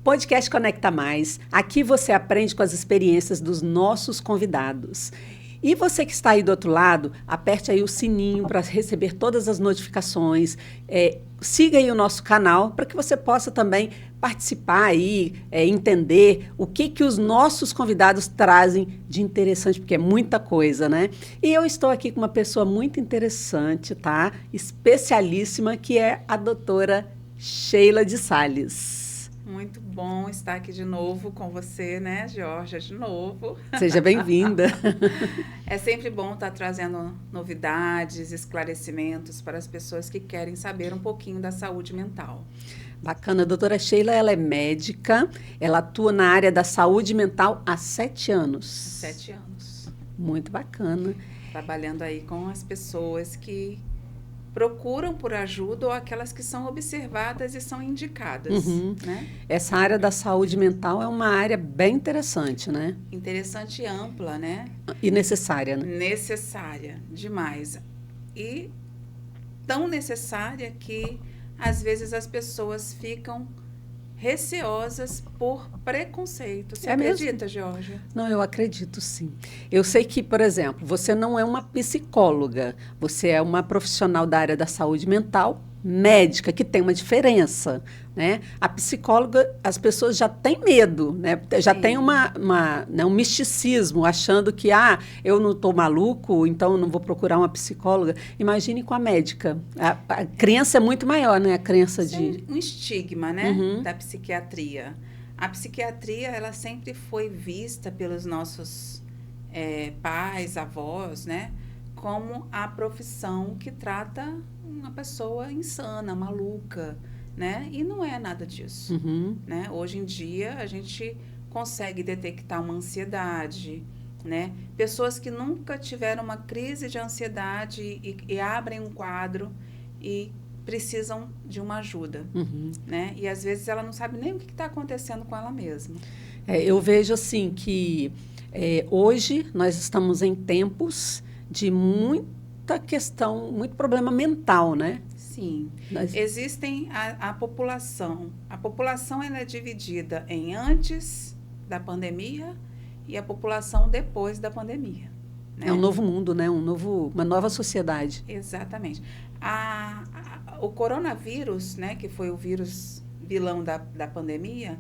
Podcast Conecta Mais. Aqui você aprende com as experiências dos nossos convidados. E você que está aí do outro lado, aperte aí o sininho para receber todas as notificações. Siga aí o nosso canal para que você possa também participar aí, entender o que os nossos convidados trazem de interessante, porque é muita coisa, né? E eu estou aqui com uma pessoa muito interessante, tá? Especialíssima, que é a doutora Sheila de Salles. Muito bom estar aqui de novo com você, né, Georgia, de novo. Seja bem-vinda. É sempre bom estar trazendo novidades, esclarecimentos para as pessoas que querem saber um pouquinho da saúde mental. Bacana. A doutora Sheila, ela é médica, ela atua na área da saúde mental há 7 anos. 7 anos. Muito bacana. Trabalhando aí com as pessoas que procuram por ajuda ou aquelas que são observadas e são indicadas. Né? Essa área da saúde mental é uma área bem interessante, né? Interessante e ampla, né? E necessária, né? Necessária, demais. E tão necessária que, às vezes, as pessoas ficam receosas por preconceito. Você acredita, Georgia? Não, eu acredito, sim. Eu sei que, por exemplo, você não é uma psicóloga, você é uma profissional da área da saúde mental, médica, que tem uma diferença, né? A psicóloga, as pessoas já têm medo, né? Já tem um misticismo, achando que, eu não estou maluco, então eu não vou procurar uma psicóloga. Imagine com a médica. A crença é muito maior, né? A crença de... um estigma, né? Da psiquiatria. A psiquiatria, ela sempre foi vista pelos nossos pais, avós, né? Como a profissão que trata uma pessoa insana, maluca, né? E não é nada disso, né? Hoje em dia, a gente consegue detectar uma ansiedade, né? Pessoas que nunca tiveram uma crise de ansiedade e abrem um quadro e precisam de uma ajuda, né? E, às vezes, ela não sabe nem o que está acontecendo com ela mesma. Eu vejo, assim, que hoje nós estamos em tempos de muita questão, muito problema mental, né? Sim. Existem a população. A população ela é dividida em antes da pandemia e a população depois da pandemia. Né? É um novo mundo, né? Uma nova sociedade. Exatamente. O coronavírus, né, que foi o vírus vilão da pandemia,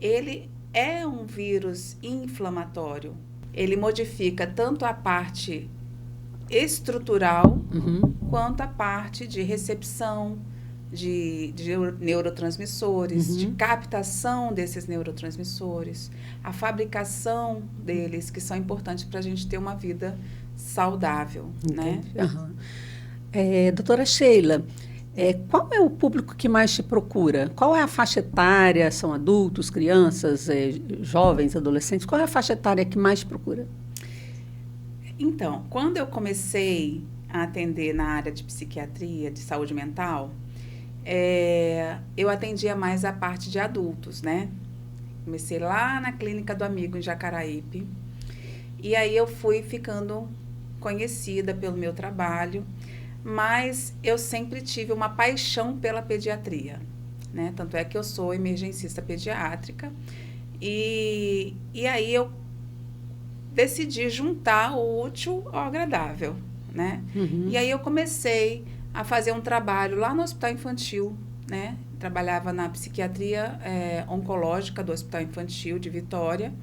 ele é um vírus inflamatório. Ele modifica tanto a parte estrutural quanto a parte de recepção de neurotransmissores, de captação desses neurotransmissores, a fabricação deles, que são importantes para a gente ter uma vida saudável. Né? Doutora Sheila, qual é o público que mais te procura? Qual é a faixa etária? São adultos, crianças, jovens, adolescentes? Qual é a faixa etária que mais te procura? Então, quando eu comecei a atender na área de psiquiatria, de saúde mental, eu atendia mais a parte de adultos, né? Comecei lá na clínica do amigo em Jacaraípe. E aí eu fui ficando conhecida pelo meu trabalho, mas eu sempre tive uma paixão pela pediatria, né? Tanto é que eu sou emergencista pediátrica. E aí eu decidi juntar o útil ao agradável, né? E aí eu comecei a fazer um trabalho lá no Hospital Infantil, né? Trabalhava na psiquiatria oncológica do Hospital Infantil de Vitória.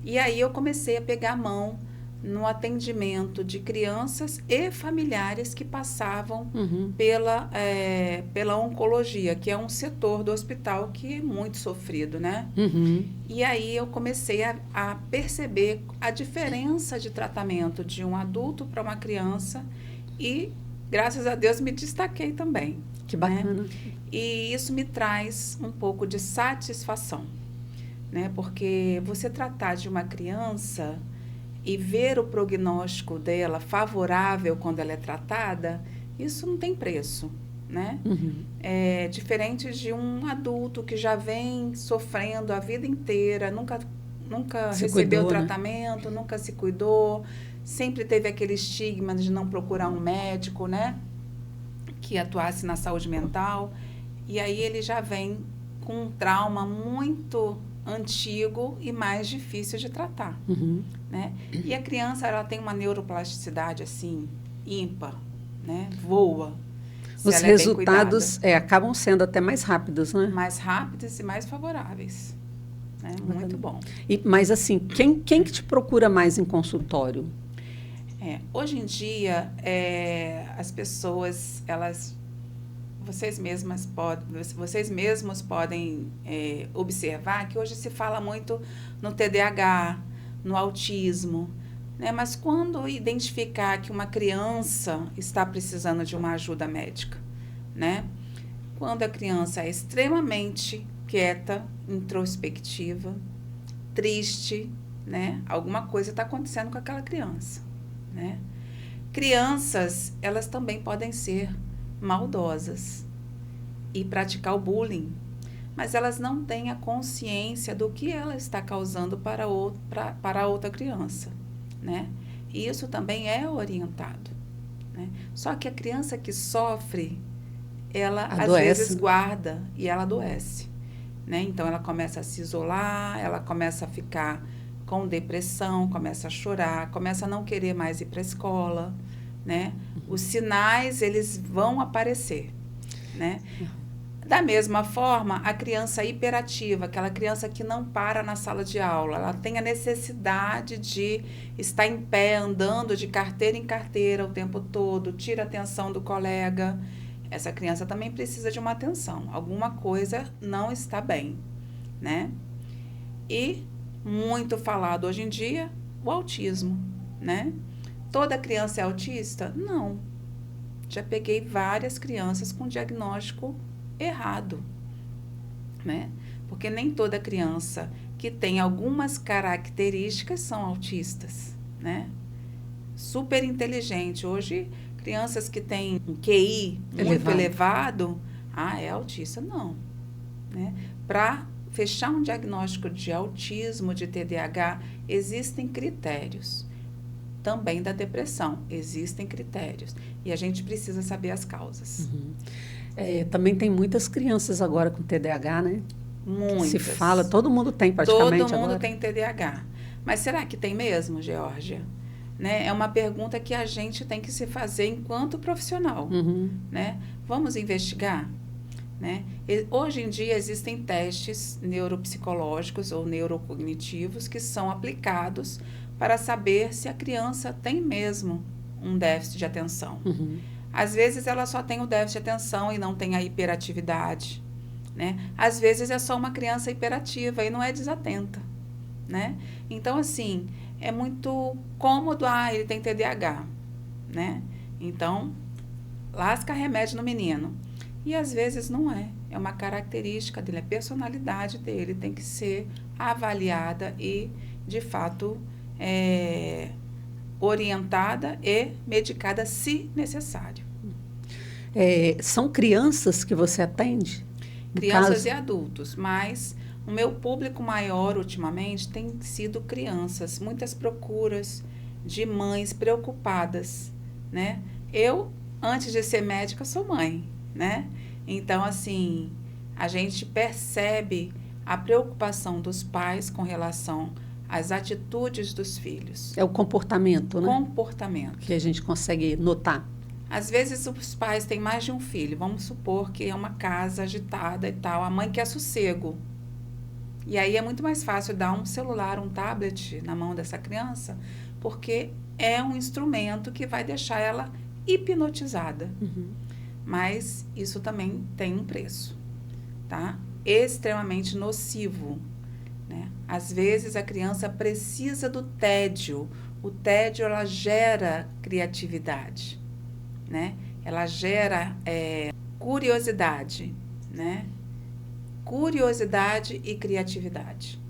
E aí eu comecei a pegar a mão no atendimento de crianças e familiares que passavam pela oncologia, que é um setor do hospital que é muito sofrido, né? E aí eu comecei a perceber a diferença de tratamento de um adulto para uma criança e, graças a Deus, me destaquei também. Que bacana. Né? E isso me traz um pouco de satisfação, né? Porque você tratar de uma criança e ver o prognóstico dela favorável quando ela é tratada, isso não tem preço, né? É diferente de um adulto que já vem sofrendo a vida inteira, nunca recebeu tratamento, né? Nunca se cuidou, sempre teve aquele estigma de não procurar um médico, né? Que atuasse na saúde mental, e aí ele já vem com um trauma muito antigo e mais difícil de tratar, né? E a criança, ela tem uma neuroplasticidade, assim, ímpar, né? Voa. Os resultados acabam sendo até mais rápidos, né? Mais rápidos e mais favoráveis. Né? Muito bom. Mas, assim, quem que te procura mais em consultório? Hoje em dia, as pessoas, vocês mesmos podem observar que hoje se fala muito no TDAH, no autismo, né? Mas quando identificar que uma criança está precisando de uma ajuda médica, né? Quando a criança é extremamente quieta, introspectiva, triste, né? Alguma coisa está acontecendo com aquela criança, né? Crianças, elas também podem ser maldosas e praticar o bullying, mas elas não têm a consciência do que ela está causando para a outra criança, né? E isso também é orientado, né? Só que a criança que sofre, ela adoece. Às vezes guarda e ela adoece, né? Então ela começa a se isolar, ela começa a ficar com depressão, começa a chorar, começa a não querer mais ir para a escola, né? Os sinais, eles vão aparecer, né? Da mesma forma, a criança hiperativa, aquela criança que não para na sala de aula, ela tem a necessidade de estar em pé, andando de carteira em carteira o tempo todo, tira a atenção do colega. Essa criança também precisa de uma atenção. Alguma coisa não está bem, né? E muito falado hoje em dia, o autismo, né? Toda criança é autista? Não. Já peguei várias crianças com diagnóstico errado, né? Porque nem toda criança que tem algumas características são autistas, né? Super inteligente. Hoje, crianças que têm um QI muito elevado, é autista? Não, né? Para fechar um diagnóstico de autismo, de TDAH, existem critérios. Também da depressão, existem critérios. E a gente precisa saber as causas. Também tem muitas crianças agora com TDAH, né? Muitas. Se fala, todo mundo tem praticamente Todo mundo agora. tem TDAH. Mas será que tem mesmo, Geórgia? Né? É uma pergunta que a gente tem que se fazer enquanto profissional. Né? Vamos investigar? Né? Hoje em dia existem testes neuropsicológicos ou neurocognitivos que são aplicados para saber se a criança tem mesmo um déficit de atenção. Às vezes ela só tem o déficit de atenção e não tem a hiperatividade, né? Às vezes é só uma criança hiperativa e não é desatenta, né? Então, assim, é muito cômodo, ele tem TDAH, né? Então, lasca remédio no menino. E às vezes não é. É uma característica dele, a personalidade dele tem que ser avaliada e, de fato, orientada e medicada se necessário. São crianças que você atende? Crianças e adultos, mas o meu público maior ultimamente tem sido crianças, muitas procuras de mães preocupadas, né? Eu, antes de ser médica, sou mãe, né? Então, assim, a gente percebe a preocupação dos pais com relação às atitudes dos filhos. É o comportamento, né? Comportamento. Que a gente consegue notar. Às vezes os pais têm mais de um filho. Vamos supor que é uma casa agitada e tal. A mãe quer sossego. E aí é muito mais fácil dar um celular, um tablet na mão dessa criança, porque é um instrumento que vai deixar ela hipnotizada. Mas isso também tem um preço, tá? Extremamente nocivo, né? Às vezes a criança precisa do tédio. O tédio, ela gera criatividade, né? Ela gera curiosidade, né? Curiosidade e criatividade.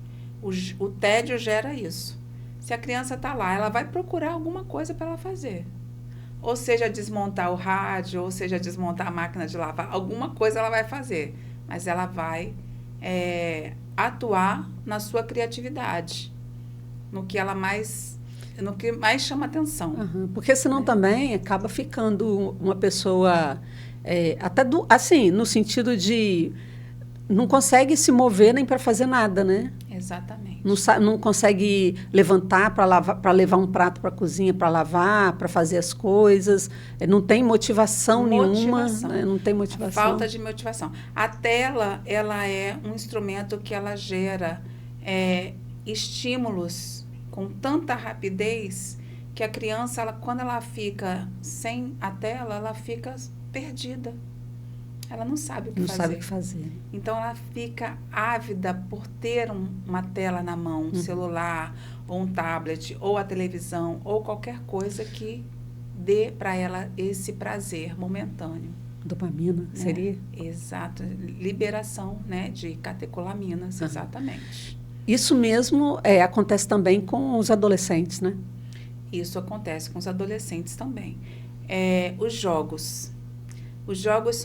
O tédio gera isso. Se a criança está lá, ela vai procurar alguma coisa para ela fazer. Ou seja, desmontar o rádio, ou seja, desmontar a máquina de lavar. Alguma coisa ela vai fazer. Mas ela vai atuar na sua criatividade. No que mais chama atenção. Porque senão também acaba ficando uma pessoa, assim, no sentido de não consegue se mover nem para fazer nada, né? Exatamente. Não consegue levantar para levar um prato para a cozinha, para lavar, para fazer as coisas. Não tem motivação nenhuma. Né? Não tem motivação. Falta de motivação. A tela, ela é um instrumento que ela gera estímulos com tanta rapidez que a criança, quando ela fica sem a tela, ela fica perdida. Ela não sabe o que fazer. Não sabe o que fazer. Então, ela fica ávida por ter uma tela na mão, um celular, ou um tablet, ou a televisão, ou qualquer coisa que dê para ela esse prazer momentâneo. Dopamina, seria? Exato. Liberação, né, de catecolaminas, exatamente. Isso mesmo acontece também com os adolescentes, né? Isso acontece com os adolescentes também. Os jogos. Os jogos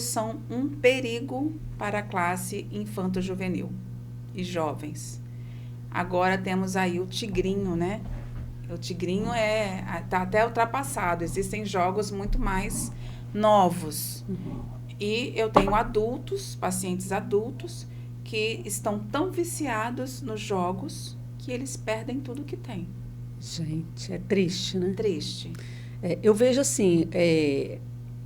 são um perigo para a classe infanto-juvenil e jovens. Agora temos aí o tigrinho, né? O tigrinho está até ultrapassado. Existem jogos muito mais novos. E eu tenho pacientes adultos, que estão tão viciados nos jogos que eles perdem tudo que têm. Gente, é triste, né? Triste. Eu vejo assim,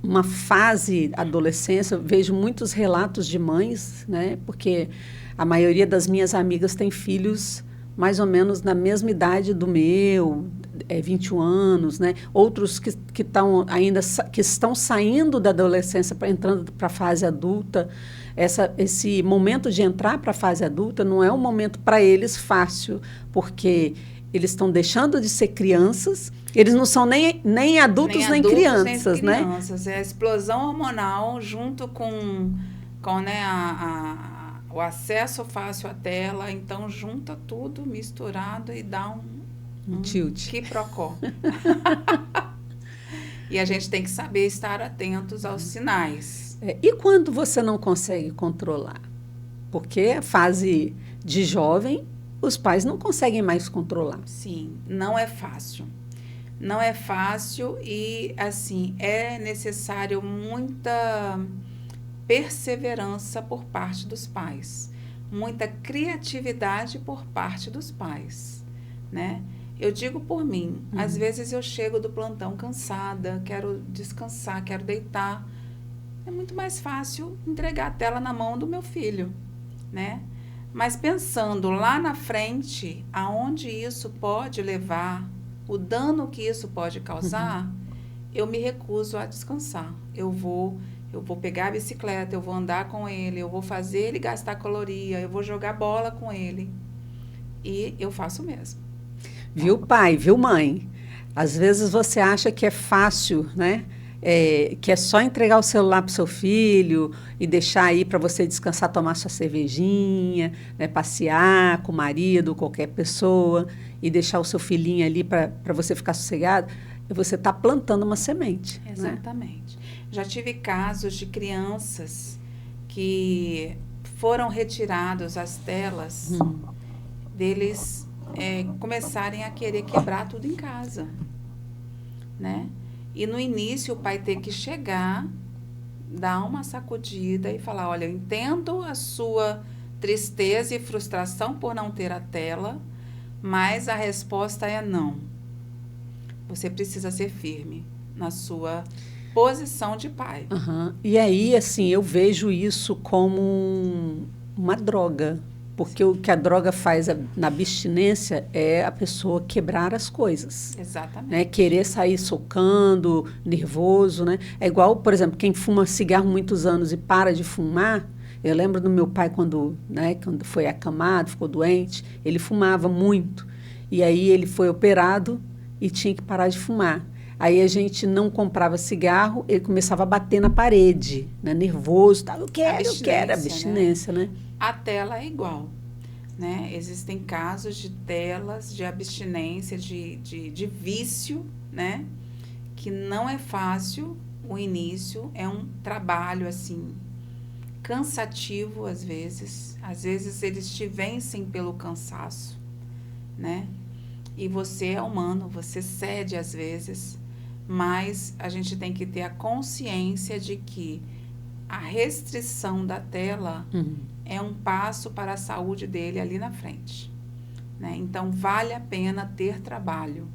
uma fase adolescência, eu vejo muitos relatos de mães, né? Porque a maioria das minhas amigas tem filhos mais ou menos na mesma idade do meu, 21 anos, né? Outros que estão saindo da adolescência entrando para a fase adulta. Esse momento de entrar para a fase adulta não é um momento para eles fácil, porque eles estão deixando de ser crianças, eles não são nem adultos nem crianças, né? É a explosão hormonal junto com né, o acesso fácil à tela, então junta tudo misturado e dá um tilt. Quiprocó. E a gente tem que saber estar atentos aos sinais. E quando você não consegue controlar? Porque a fase de jovem, os pais não conseguem mais controlar. Sim, não é fácil. Não é fácil e, assim, é necessário muita perseverança por parte dos pais, muita criatividade por parte dos pais, né? Eu digo por mim, às vezes eu chego do plantão cansada, quero descansar, quero deitar. É muito mais fácil entregar a tela na mão do meu filho, né? Mas pensando lá na frente, aonde isso pode levar, o dano que isso pode causar, eu me recuso a descansar. Eu vou pegar a bicicleta, eu vou andar com ele, eu vou fazer ele gastar caloria, eu vou jogar bola com ele. E eu faço mesmo. Viu, pai? Viu, mãe? Às vezes você acha que é fácil, né? Que é só entregar o celular para o seu filho e deixar aí para você descansar, tomar sua cervejinha, né? Passear com o marido, qualquer pessoa, e deixar o seu filhinho ali para você ficar sossegado. E você está plantando uma semente. Exatamente. Né? Já tive casos de crianças que foram retirados as telas deles começarem a querer quebrar tudo em casa, né? E no início o pai ter que chegar, dar uma sacudida e falar, olha, eu entendo a sua tristeza e frustração por não ter a tela, mas a resposta é não. Você precisa ser firme na sua posição de pai. E aí, assim, eu vejo isso como uma droga. Porque o que a droga faz na abstinência é a pessoa quebrar as coisas. Exatamente. Né? Querer sair socando, nervoso, né? É igual, por exemplo, quem fuma cigarro muitos anos e para de fumar. Eu lembro do meu pai quando foi acamado, ficou doente, ele fumava muito. E aí ele foi operado e tinha que parar de fumar. Aí a gente não comprava cigarro, ele começava a bater na parede, né? Nervoso, tá? Eu quero, abstinência, né? A tela é igual, né? Existem casos de telas, de abstinência, de vício, né? Que não é fácil, o início é um trabalho, assim, cansativo às vezes eles te vencem pelo cansaço, né? E você é humano, você cede às vezes, mas a gente tem que ter a consciência de que a restrição da tela Uhum. é um passo para a saúde dele ali na frente, né? Então, vale a pena ter trabalho,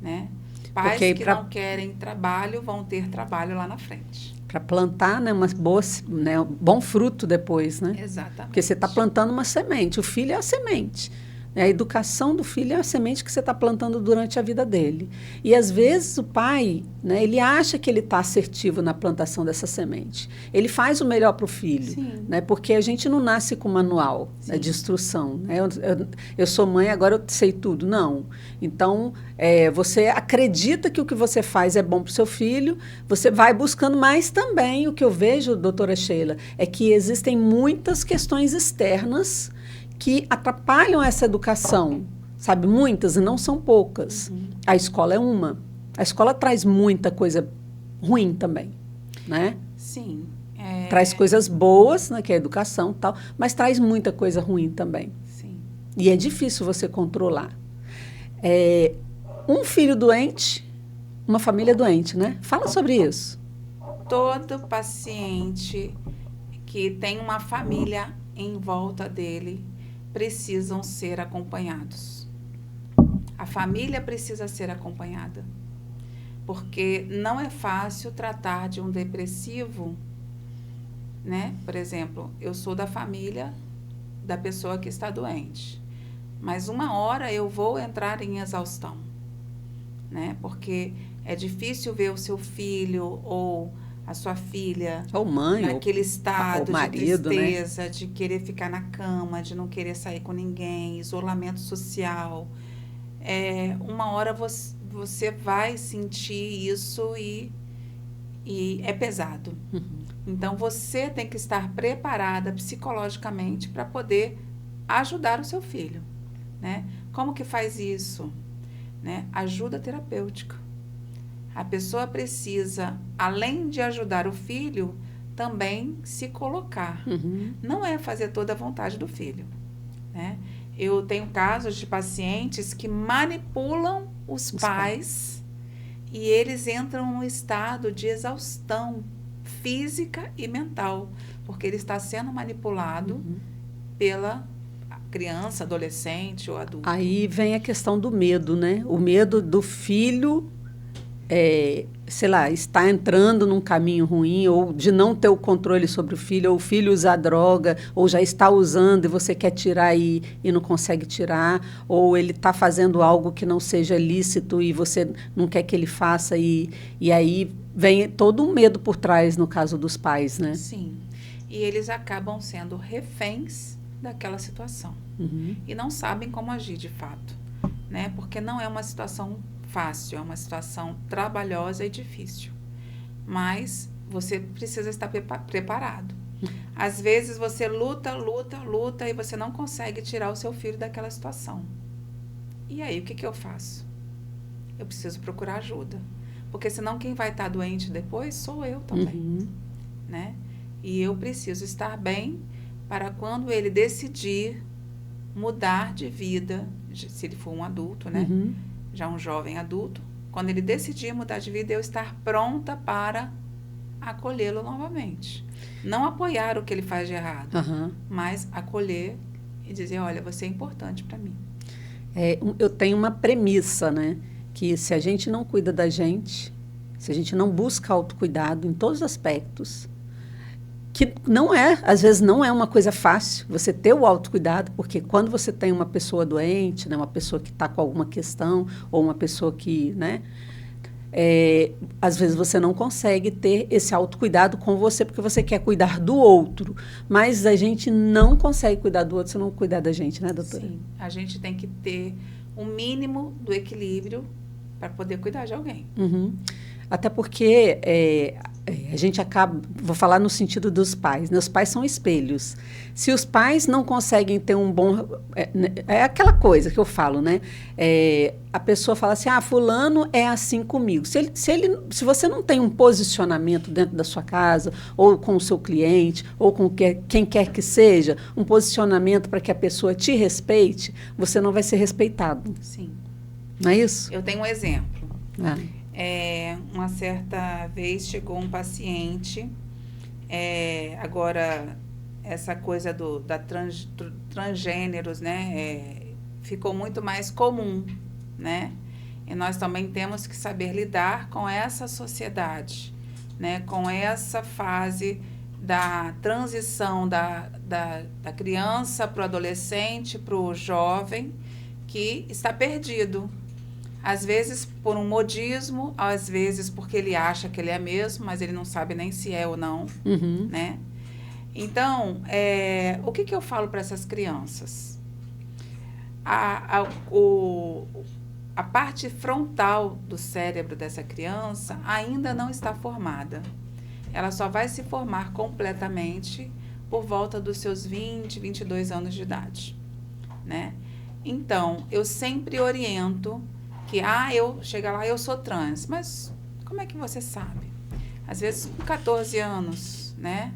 né? Pais Porque que não querem trabalho vão ter trabalho lá na frente. para plantar, né, um bom fruto depois, né? Exatamente. Porque você está plantando uma semente. O filho é a semente. A educação do filho é a semente que você está plantando durante a vida dele. E, às vezes, o pai, né, ele acha que ele está assertivo na plantação dessa semente. Ele faz o melhor para o filho. Sim. Né, porque a gente não nasce com manual, né, de instrução. Né? Eu sou mãe, agora eu sei tudo. Não. Então, você acredita que o que você faz é bom para o seu filho, você vai buscando, mas também o que eu vejo, doutora Sheila, é que existem muitas questões externas que atrapalham essa educação, sabe? Muitas, e não são poucas. Uhum. A escola é uma. A escola traz muita coisa ruim também, né? Sim. Traz coisas boas, né, que é a educação e tal, mas traz muita coisa ruim também. Sim. E é difícil você controlar. Um filho doente, uma família doente, né? Fala sobre isso. Todo paciente que tem uma família em volta dele precisam ser acompanhados. A família precisa ser acompanhada. Porque não é fácil tratar de um depressivo, né? Por exemplo, eu sou da família da pessoa que está doente. Mas uma hora eu vou entrar em exaustão, né? Porque é difícil ver o seu filho ou a sua filha ou mãe, naquele estado ou marido, de tristeza, né? de querer ficar na cama, de não querer sair com ninguém, isolamento social. Uma hora você vai sentir isso e é pesado. Uhum. Então, você tem que estar preparada psicologicamente para poder ajudar o seu filho, né? Como que faz isso? Né? Ajuda terapêutica. A pessoa precisa, além de ajudar o filho, também se colocar. Uhum. Não é fazer toda a vontade do filho, né? Eu tenho casos de pacientes que manipulam os pais e eles entram num estado de exaustão física e mental, porque ele está sendo manipulado pela criança, adolescente ou adulto. Aí vem a questão do medo, né? O medo do filho, sei lá, estar entrando num caminho ruim, ou de não ter o controle sobre o filho, ou o filho usar droga, ou já está usando e você quer tirar e não consegue tirar, ou ele está fazendo algo que não seja lícito e você não quer que ele faça, e aí vem todo um medo por trás, no caso dos pais, né? Sim. E eles acabam sendo reféns daquela situação. Uhum. E não sabem como agir de fato, né? Porque não é uma situação fácil, é uma situação trabalhosa e difícil. Mas você precisa estar preparado. Às vezes você luta e você não consegue tirar o seu filho daquela situação. E aí, o que eu faço? Eu preciso procurar ajuda. Porque senão quem vai estar doente depois sou eu também, né? E eu preciso estar bem para quando ele decidir mudar de vida, se ele for um adulto, né? Já um jovem adulto, quando ele decidir mudar de vida, eu estar pronta para acolhê-lo novamente. Não apoiar o que ele faz de errado, mas acolher e dizer, olha, você é importante para mim. Eu tenho uma premissa, né? Que se a gente não cuida da gente, se a gente não busca autocuidado em todos os aspectos, que não às vezes não é uma coisa fácil você ter o autocuidado, porque quando você tem uma pessoa doente, né, uma pessoa que está com alguma questão, ou uma pessoa que, né, às vezes você não consegue ter esse autocuidado com você, porque você quer cuidar do outro, mas a gente não consegue cuidar do outro se não cuidar da gente, né, doutora? Sim, a gente tem que ter o mínimo do equilíbrio para poder cuidar de alguém. Até porque a gente acaba, vou falar no sentido dos pais, né? Os pais são espelhos. Se os pais não conseguem ter um bom... É aquela coisa que eu falo, né? A pessoa fala assim, fulano é assim comigo. Se você não tem um posicionamento dentro da sua casa, ou com o seu cliente, ou com quem quer que seja, um posicionamento para que a pessoa te respeite, você não vai ser respeitado. Sim. Não é isso? Eu tenho um exemplo. Uma certa vez chegou um paciente Agora, essa coisa transgêneros, né? Ficou muito mais comum, né? E nós também temos que saber lidar com essa sociedade, né? Com essa fase da transição da criança para o adolescente, para o jovem, que está perdido. Às vezes por um modismo, às vezes porque ele acha que ele é mesmo, mas ele não sabe nem se é ou não, né? Então, o que eu falo para essas crianças? A parte frontal do cérebro dessa criança ainda não está formada. Ela só vai se formar completamente por volta dos seus 20, 22 anos de idade, né? Então, eu sempre oriento que, chega lá, eu sou trans. Mas como é que você sabe? Às vezes com 14 anos, né?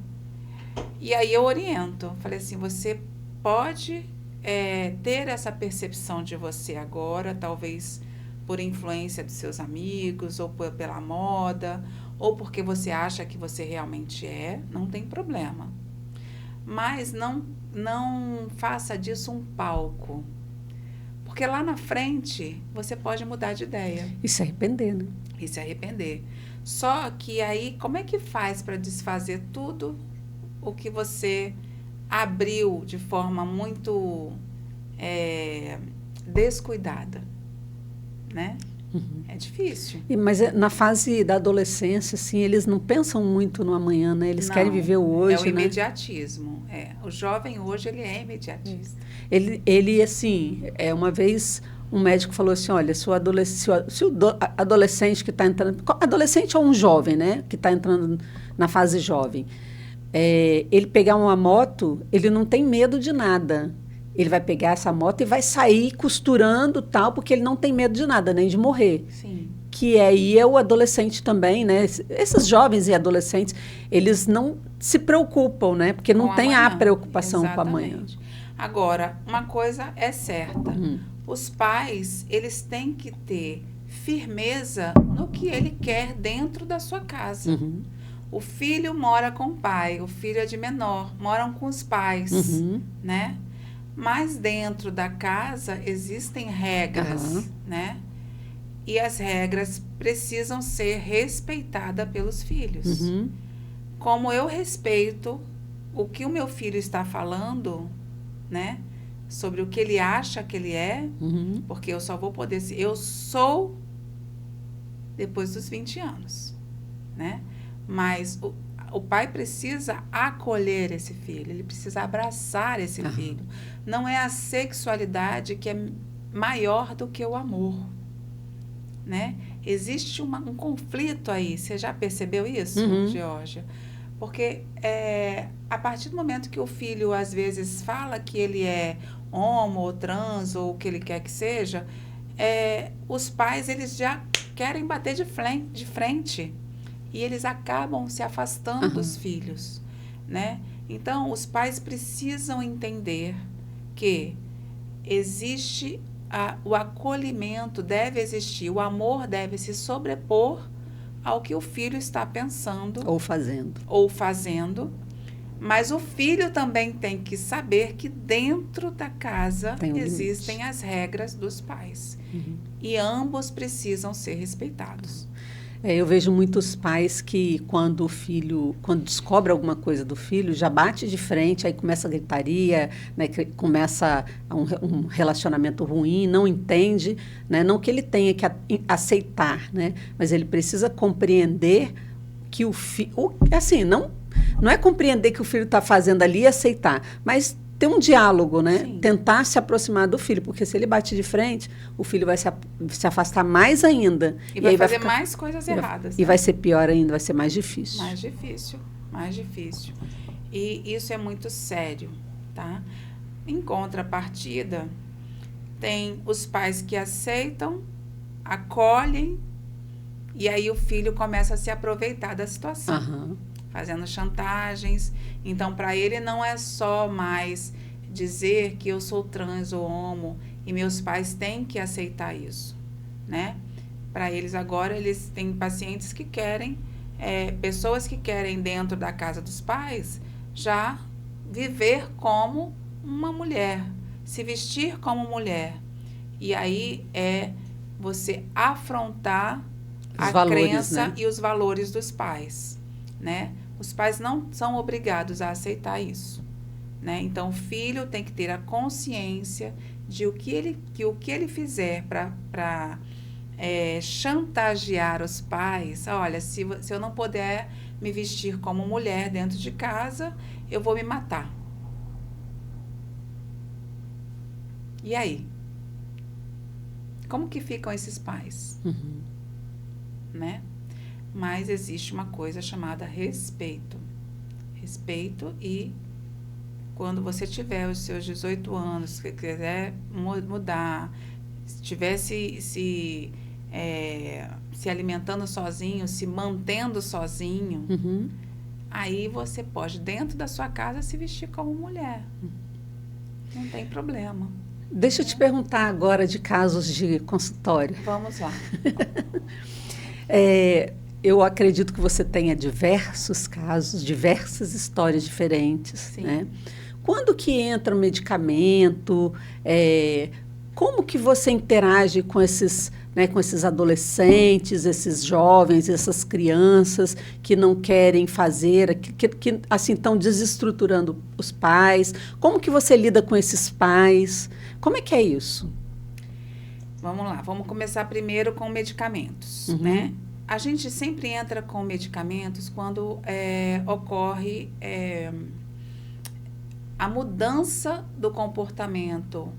E aí eu oriento. Falei assim, você pode ter essa percepção de você agora, talvez por influência dos seus amigos, ou pela moda, ou porque você acha que você realmente não tem problema. Mas não faça disso um palco. Porque lá na frente, você pode mudar de ideia. E se arrepender, né? E se arrepender. Só que aí, como é que faz para desfazer tudo o que você abriu de forma muito descuidada, né? É difícil. Mas na fase da adolescência, assim, eles não pensam muito no amanhã, né? Eles querem viver o hoje, né? É o imediatismo. O jovem hoje, ele é imediatista. Ele assim, uma vez um médico falou assim, olha, se o adolescente que está entrando... Adolescente é um jovem, né? Que está entrando na fase jovem. Ele pegar uma moto, ele não tem medo de nada. Ele vai pegar essa moto e vai sair costurando tal, porque ele não tem medo de nada, nem de morrer. Sim. Que aí é o adolescente também, né? Esses jovens e adolescentes, eles não se preocupam, né? Porque não tem a preocupação com amanhã. Agora, uma coisa é certa. Os pais, eles têm que ter firmeza no que ele quer dentro da sua casa. O filho mora com o pai, o filho é de menor, moram com os pais, né? Mas dentro da casa existem regras, né? E as regras precisam ser respeitadas pelos filhos. Como eu respeito o que o meu filho está falando, né? Sobre o que ele acha que ele é, porque eu só vou poder ser... Eu sou depois dos 20 anos, né? Mas o pai precisa acolher esse filho, ele precisa abraçar esse filho. Não é a sexualidade que é maior do que o amor, né? Existe um conflito aí. Você já percebeu isso, Geórgia? Porque a partir do momento que o filho, às vezes, fala que ele é homo ou trans ou o que ele quer que seja, os pais, eles já querem bater de frente. E eles acabam se afastando dos filhos, né? Então, os pais precisam entender que existe o acolhimento, deve existir, o amor deve se sobrepor ao que o filho está pensando. Ou fazendo. Mas o filho também tem que saber que dentro da casa existem as regras dos pais. E ambos precisam ser respeitados. Eu vejo muitos pais que quando descobre alguma coisa do filho, já bate de frente, aí começa a gritaria, né, começa um relacionamento ruim, não entende, né, não que ele tenha que aceitar, né, mas ele precisa compreender que o filho... Assim, não é compreender que o filho está fazendo ali e aceitar, mas ter um diálogo, né? Sim. Tentar se aproximar do filho, porque se ele bate de frente, o filho vai se afastar mais ainda. E vai fazer mais coisas erradas. E vai ser pior ainda, vai ser mais difícil. Mais difícil. E isso é muito sério, tá? Em contrapartida, tem os pais que aceitam, acolhem, e aí o filho começa a se aproveitar da situação. Fazendo chantagens. Então, para ele não é só mais dizer que eu sou trans ou homo e meus pais têm que aceitar isso, né? Para eles agora, eles têm pacientes que querem pessoas que querem, dentro da casa dos pais, já viver como uma mulher, se vestir como mulher. E aí é você afrontar Os a valores, crença né? e os valores dos pais, né? Os pais não são obrigados a aceitar isso, né? Então, o filho tem que ter a consciência de que o que ele fizer para chantagear os pais. Olha, se eu não puder me vestir como mulher dentro de casa, eu vou me matar. E aí? Como que ficam esses pais? Uhum. Né? Mas existe uma coisa chamada respeito. Respeito, e quando você tiver os seus 18 anos, se quiser mudar, se estiver se alimentando sozinho, se mantendo sozinho, Uhum. aí você pode, dentro da sua casa, se vestir como mulher. Não tem problema. Deixa eu te perguntar agora de casos de consultório. Vamos lá. Eu acredito que você tenha diversos casos, diversas histórias diferentes, Sim. né? Quando que entra o medicamento? Como que você interage com esses, né, com esses adolescentes, esses jovens, essas crianças que não querem fazer, que assim estão desestruturando os pais? Como que você lida com esses pais? Como é que é isso? Vamos lá, vamos começar primeiro com medicamentos, Uhum. né? A gente sempre entra com medicamentos quando ocorre a mudança do comportamento.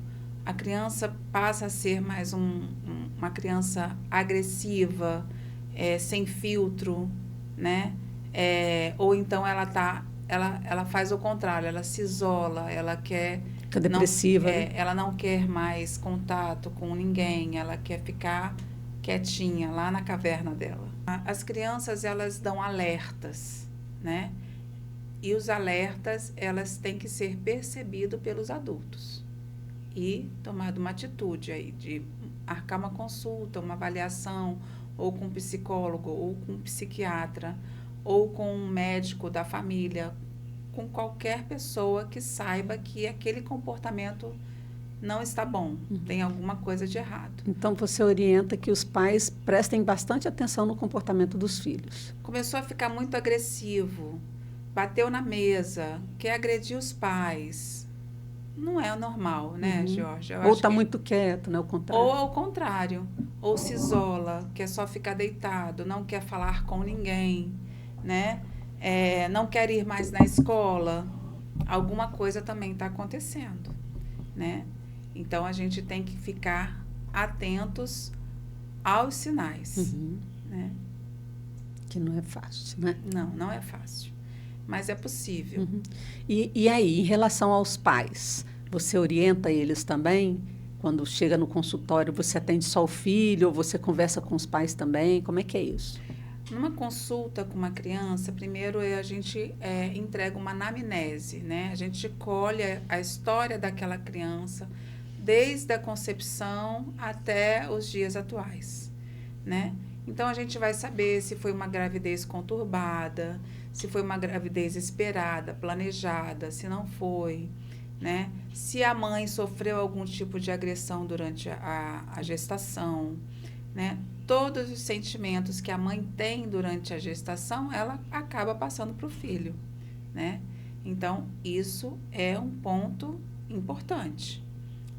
A criança passa a ser mais uma criança agressiva, sem filtro, né? Ou então ela faz o contrário, ela se isola, ela quer... Fica depressiva, né? Ela não quer mais contato com ninguém, ela quer ficar quietinha lá na caverna dela. As crianças, elas dão alertas, né? E os alertas, elas têm que ser percebidos pelos adultos e tomada uma atitude aí de arcar uma consulta, uma avaliação, ou com um psicólogo, ou com um psiquiatra, ou com um médico da família, com qualquer pessoa que saiba que aquele comportamento não está bom, tem alguma coisa de errado. Então, você orienta que os pais prestem bastante atenção no comportamento dos filhos. Começou a ficar muito agressivo, bateu na mesa, quer agredir os pais. Não é o normal, né, Georgia? Ou está muito quieto, né? O contrário. Ou ao contrário, ou se isola, quer só ficar deitado, não quer falar com ninguém, né? Não quer ir mais na escola. Alguma coisa também está acontecendo, né? Então, a gente tem que ficar atentos aos sinais, né? Que não é fácil, né? Não é fácil, mas é possível. E aí, em relação aos pais, você orienta eles também? Quando chega no consultório, você atende só o filho ou você conversa com os pais também? Como é que é isso? Numa consulta com uma criança, primeiro a gente entrega uma anamnese, né? A gente colhe a história daquela criança, desde a concepção até os dias atuais, né? Então, a gente vai saber se foi uma gravidez conturbada, se foi uma gravidez esperada, planejada, se não foi, né? Se a mãe sofreu algum tipo de agressão durante a gestação, né? Todos os sentimentos que a mãe tem durante a gestação, ela acaba passando para o filho, né? Então, isso é um ponto importante,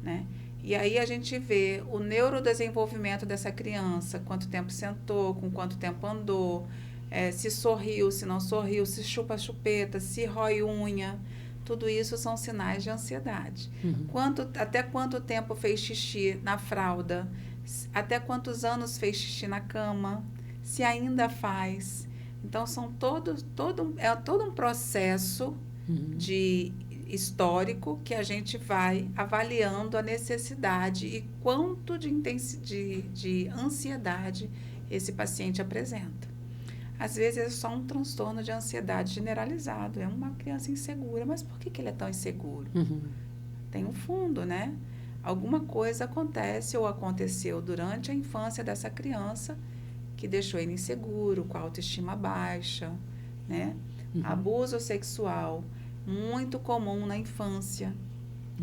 né? E aí a gente vê o neurodesenvolvimento dessa criança, quanto tempo sentou, com quanto tempo andou, se sorriu, se não sorriu, se chupa chupeta, se rói unha. Tudo isso são sinais de ansiedade. Até quanto tempo fez xixi na fralda, até quantos anos fez xixi na cama, se ainda faz. Então, é todo um processo de histórico que a gente vai avaliando a necessidade e quanto de ansiedade esse paciente apresenta. Às vezes é só um transtorno de ansiedade generalizado, é uma criança insegura, mas por que ele é tão inseguro? Tem um fundo, né? Alguma coisa acontece ou aconteceu durante a infância dessa criança que deixou ele inseguro, com a autoestima baixa, né? Abuso sexual, muito comum na infância,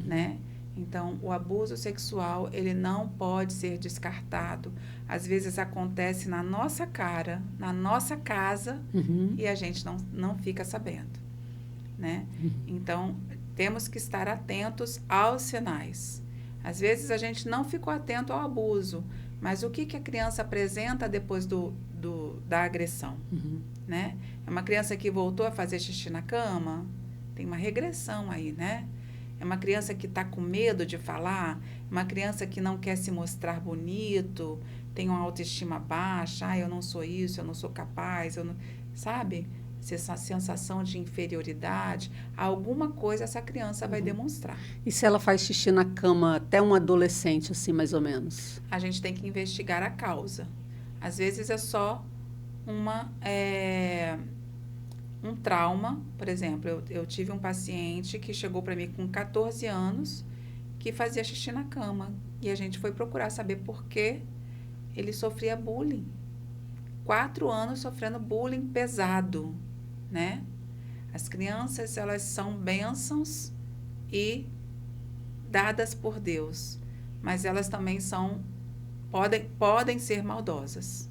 né? Então, o abuso sexual, ele não pode ser descartado. Às vezes acontece na nossa cara, na nossa casa, e a gente não fica sabendo, né? Então, temos que estar atentos aos sinais. Às vezes, a gente não ficou atento ao abuso, mas o que a criança apresenta depois da agressão, né? É uma criança que voltou a fazer xixi na cama? Tem uma regressão aí, né? É uma criança que está com medo de falar, uma criança que não quer se mostrar bonito, tem uma autoestima baixa, eu não sou isso, eu não sou capaz, sabe? Essa sensação de inferioridade, alguma coisa essa criança vai demonstrar. E se ela faz xixi na cama até um adolescente, assim, mais ou menos? A gente tem que investigar a causa. Às vezes é só um trauma. Por exemplo, eu tive um paciente que chegou para mim com 14 anos que fazia xixi na cama. E a gente foi procurar saber por que ele sofria bullying. 4 anos sofrendo bullying pesado, né? As crianças, elas são bênçãos e dadas por Deus, mas elas também podem ser maldosas,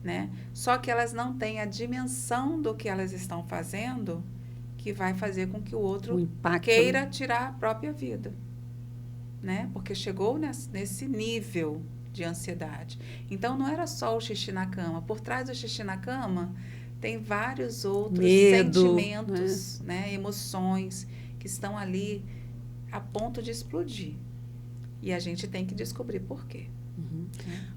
né? Só que elas não têm a dimensão do que elas estão fazendo, que vai fazer com que o outro queira tirar a própria vida, né? Porque chegou nesse nível de ansiedade. Então, não era só o xixi na cama. Por trás do xixi na cama, tem vários outros sentimentos, né? Emoções que estão ali a ponto de explodir. E a gente tem que descobrir por quê.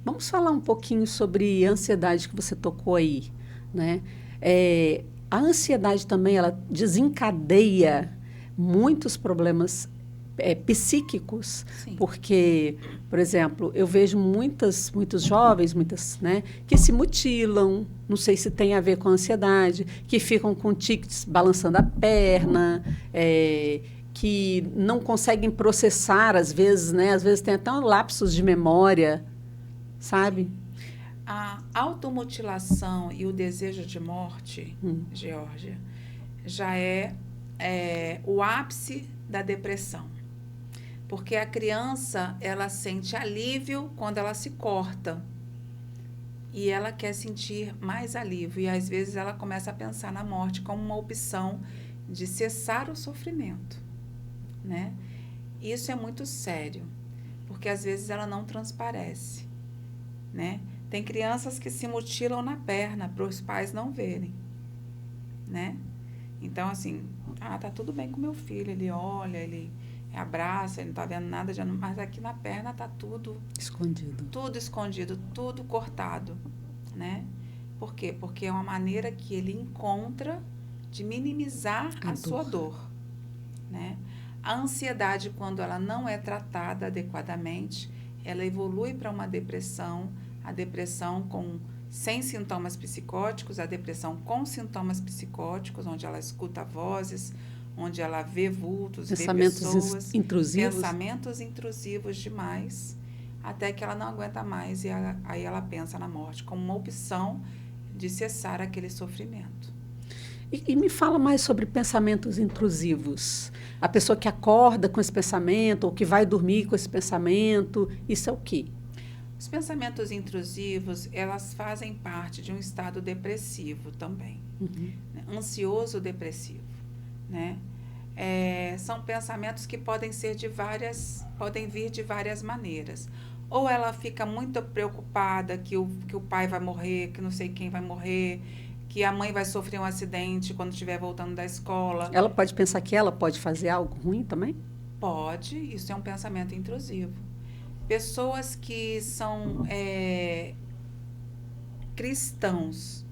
Vamos falar um pouquinho sobre a ansiedade que você tocou aí, né? A ansiedade também, ela desencadeia muitos problemas psíquicos. Sim. Porque, por exemplo, eu vejo muitos jovens, né, que se mutilam, não sei se tem a ver com a ansiedade, que ficam com tics balançando a perna, que não conseguem processar, às vezes, né? Às vezes tem até um lapsos de memória, sabe? A automutilação e o desejo de morte, Geórgia, já é o ápice da depressão. Porque a criança, ela sente alívio quando ela se corta. E ela quer sentir mais alívio. E, às vezes, ela começa a pensar na morte como uma opção de cessar o sofrimento, né? Isso é muito sério, porque, às vezes, ela não transparece, né? Tem crianças que se mutilam na perna para os pais não verem, né? Então, assim, tá tudo bem com meu filho, ele olha, ele abraça, ele não tá vendo nada, mas aqui na perna tá tudo escondido. Tudo escondido, tudo cortado, né? Por quê? Porque é uma maneira que ele encontra de minimizar a sua dor, né? A ansiedade, quando ela não é tratada adequadamente, ela evolui para uma depressão, a depressão sem sintomas psicóticos, a depressão com sintomas psicóticos, onde ela escuta vozes, onde ela vê vultos, pensamentos vê pessoas, intrusivos. Pensamentos intrusivos demais, até que ela não aguenta mais e aí ela pensa na morte como uma opção de cessar aquele sofrimento. E me fala mais sobre pensamentos intrusivos. A pessoa que acorda com esse pensamento ou que vai dormir com esse pensamento, isso é o quê? Os pensamentos intrusivos, elas fazem parte de um estado depressivo também, né? Ansioso depressivo, né? São pensamentos que podem vir de várias maneiras. Ou ela fica muito preocupada que o pai vai morrer, que não sei quem vai morrer, que a mãe vai sofrer um acidente quando estiver voltando da escola. Ela pode pensar que ela pode fazer algo ruim também? Pode, isso é um pensamento intrusivo. Pessoas que são cristãos,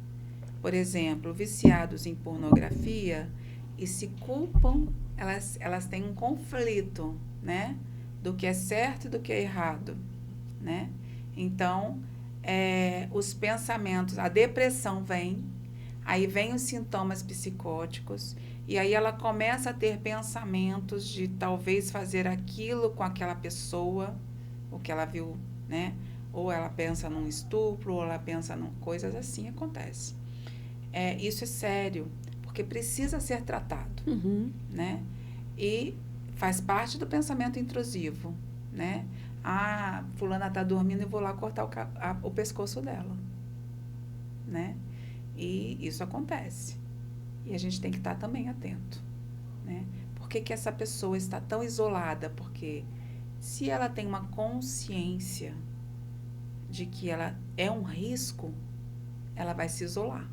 por exemplo, viciados em pornografia e se culpam, elas têm um conflito, né, do que é certo e do que é errado, né? Então, os pensamentos, a depressão vem, aí vem os sintomas psicóticos, e aí ela começa a ter pensamentos de talvez fazer aquilo com aquela pessoa, o que ela viu, né? ou ela pensa num estupro, ou ela pensa em coisas assim, acontece. Isso é sério, porque precisa ser tratado, né? E faz parte do pensamento intrusivo, né? Ah, fulana está dormindo e vou lá cortar o pescoço dela, né? E isso acontece. E a gente tem que estar também atento, né? Por que essa pessoa está tão isolada? Porque se ela tem uma consciência de que ela é um risco, ela vai se isolar,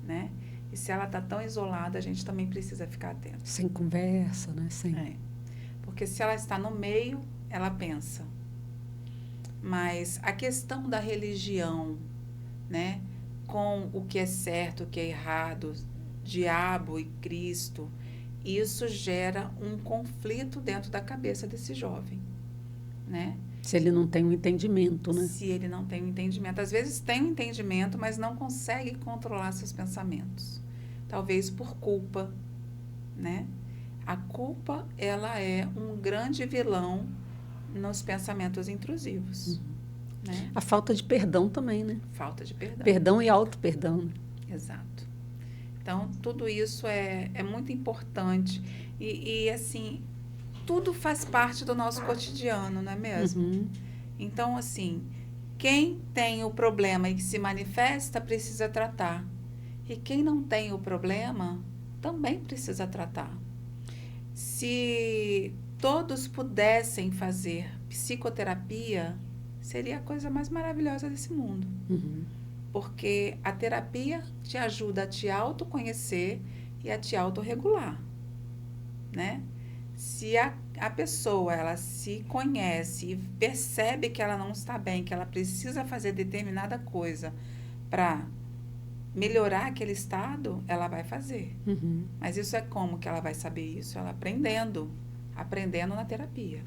né? E se ela está tão isolada, a gente também precisa ficar atento. Sem conversa, né? Porque se ela está no meio, ela pensa. Mas a questão da religião, né? Com o que é certo, o que é errado, diabo e Cristo, isso gera um conflito dentro da cabeça desse jovem, né? Se ele não tem um entendimento, né? Se ele não tem um entendimento. Às vezes tem um entendimento, mas não consegue controlar seus pensamentos. Talvez por culpa, né? A culpa, ela é um grande vilão nos pensamentos intrusivos. Né? A falta de perdão também, né? Falta de perdão. Perdão e auto-perdão. Né? Exato. Então, tudo isso é muito importante. E, assim, tudo faz parte do nosso cotidiano, não é mesmo? Então, assim, quem tem o problema e que se manifesta, precisa tratar. E quem não tem o problema, também precisa tratar. Se todos pudessem fazer psicoterapia, seria a coisa mais maravilhosa desse mundo. Porque a terapia te ajuda a te autoconhecer e a te autorregular, né? Se a pessoa, ela se conhece e percebe que ela não está bem, que ela precisa fazer determinada coisa para melhorar aquele estado, ela vai fazer. Mas isso é como que ela vai saber isso? Ela aprendendo na terapia.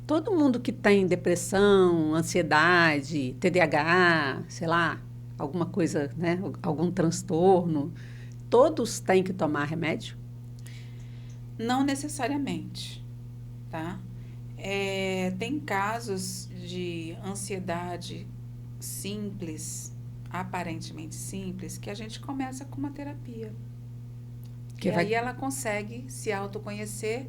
Todo mundo que tem depressão, ansiedade, TDAH, sei lá, alguma coisa, né, algum transtorno, todos têm que tomar remédio? Não necessariamente, tá? Tem casos de ansiedade simples, aparentemente simples, que a gente começa com uma terapia. Aí ela consegue se autoconhecer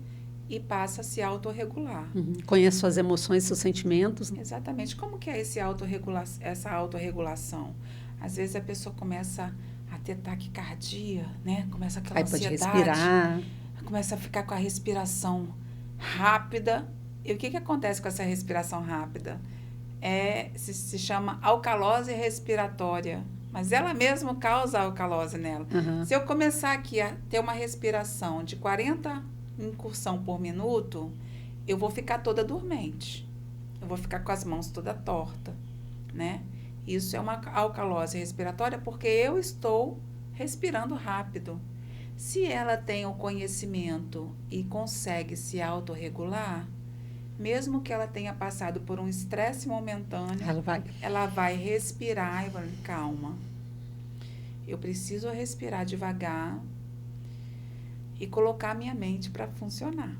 e passa a se autorregular. Conhece suas emoções, seus sentimentos. Exatamente. Como que é essa autorregulação? Às vezes a pessoa começa a ter taquicardia, né? Começa aquela ansiedade. Pode respirar. Começa a ficar com a respiração rápida. E o que acontece com essa respiração rápida? Se chama alcalose respiratória. Mas ela mesma causa alcalose nela. Se eu começar aqui a ter uma respiração de 40 incursão por minuto, eu vou ficar toda dormente. Eu vou ficar com as mãos toda torta, né? Isso é uma alcalose respiratória porque eu estou respirando rápido. Se ela tem o conhecimento e consegue se autorregular, mesmo que ela tenha passado por um estresse momentâneo, ela vai respirar e vai, calma. Eu preciso respirar devagar e colocar minha mente para funcionar.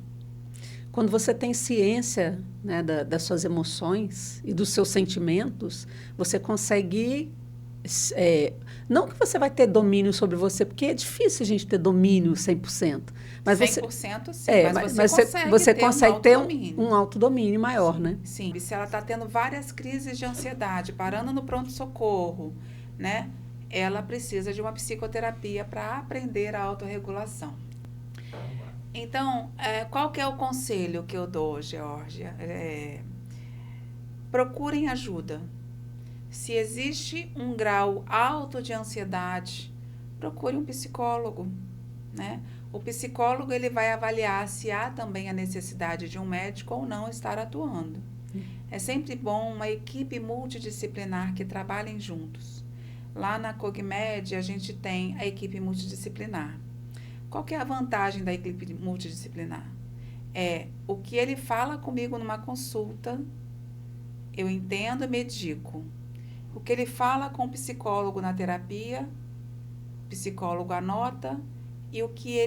Quando você tem ciência, né, das suas emoções e dos seus sentimentos, você consegue... não que você vai ter domínio sobre você, porque é difícil a gente ter domínio 100%. Mas 100% sim, mas você consegue ter um autodomínio maior, né? Sim, e se ela está tendo várias crises de ansiedade, parando no pronto-socorro, né? Ela precisa de uma psicoterapia para aprender a autorregulação. Então, qual que é o conselho que eu dou, Geórgia? Procurem ajuda. Se existe um grau alto de ansiedade, procure um psicólogo, né? O psicólogo, ele vai avaliar se há também a necessidade de um médico ou não estar atuando. É sempre bom uma equipe multidisciplinar que trabalhem juntos. Lá na Cogmed, a gente tem a equipe multidisciplinar. Qual que é a vantagem da equipe multidisciplinar? O que ele fala comigo numa consulta, eu entendo e medico. O que ele fala com o psicólogo na terapia, o psicólogo anota, e o que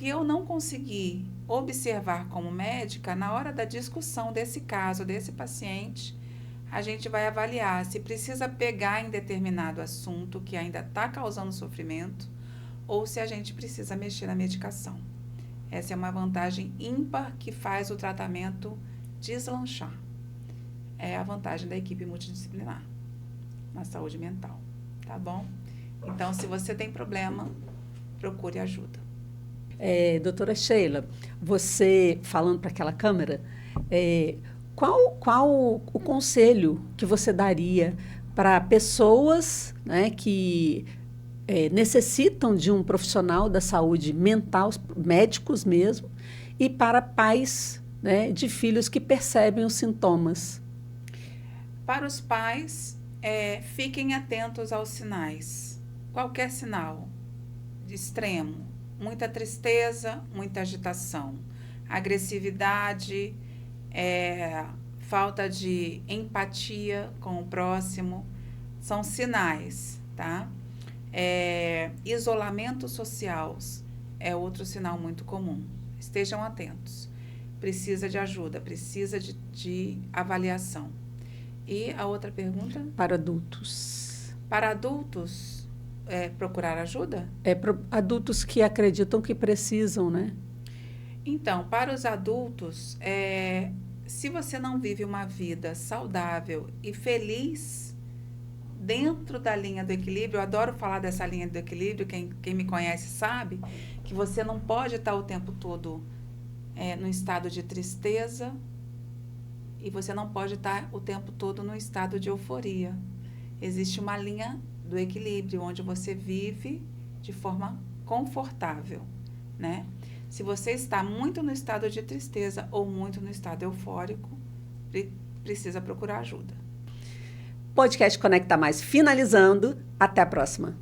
eu não consegui observar como médica, na hora da discussão desse caso, desse paciente, a gente vai avaliar se precisa pegar em determinado assunto que ainda está causando sofrimento ou se a gente precisa mexer na medicação. Essa é uma vantagem ímpar que faz o tratamento deslanchar. É a vantagem da equipe multidisciplinar na saúde mental, tá bom? Então, se você tem problema, procure ajuda. Doutora Sheila, você falando para aquela câmera, qual o conselho que você daria para pessoas, né, que necessitam de um profissional da saúde mental, médicos mesmo, e para pais, né, de filhos que percebem os sintomas? Para os pais, fiquem atentos aos sinais. Qualquer sinal de extremo, muita tristeza, muita agitação, agressividade, falta de empatia com o próximo, são sinais, tá? Isolamento social é outro sinal muito comum. Estejam atentos. Precisa de ajuda, precisa de avaliação. E a outra pergunta? Para adultos. Para adultos, procurar ajuda? Adultos que acreditam que precisam, né? Então, para os adultos, se você não vive uma vida saudável e feliz dentro da linha do equilíbrio, eu adoro falar dessa linha do equilíbrio, quem me conhece sabe que você não pode estar o tempo todo no estado de tristeza e você não pode estar o tempo todo no estado de euforia. Existe uma linha do equilíbrio onde você vive de forma confortável, né? Se você está muito no estado de tristeza ou muito no estado eufórico, precisa procurar ajuda. Podcast Conecta Mais finalizando. Até a próxima.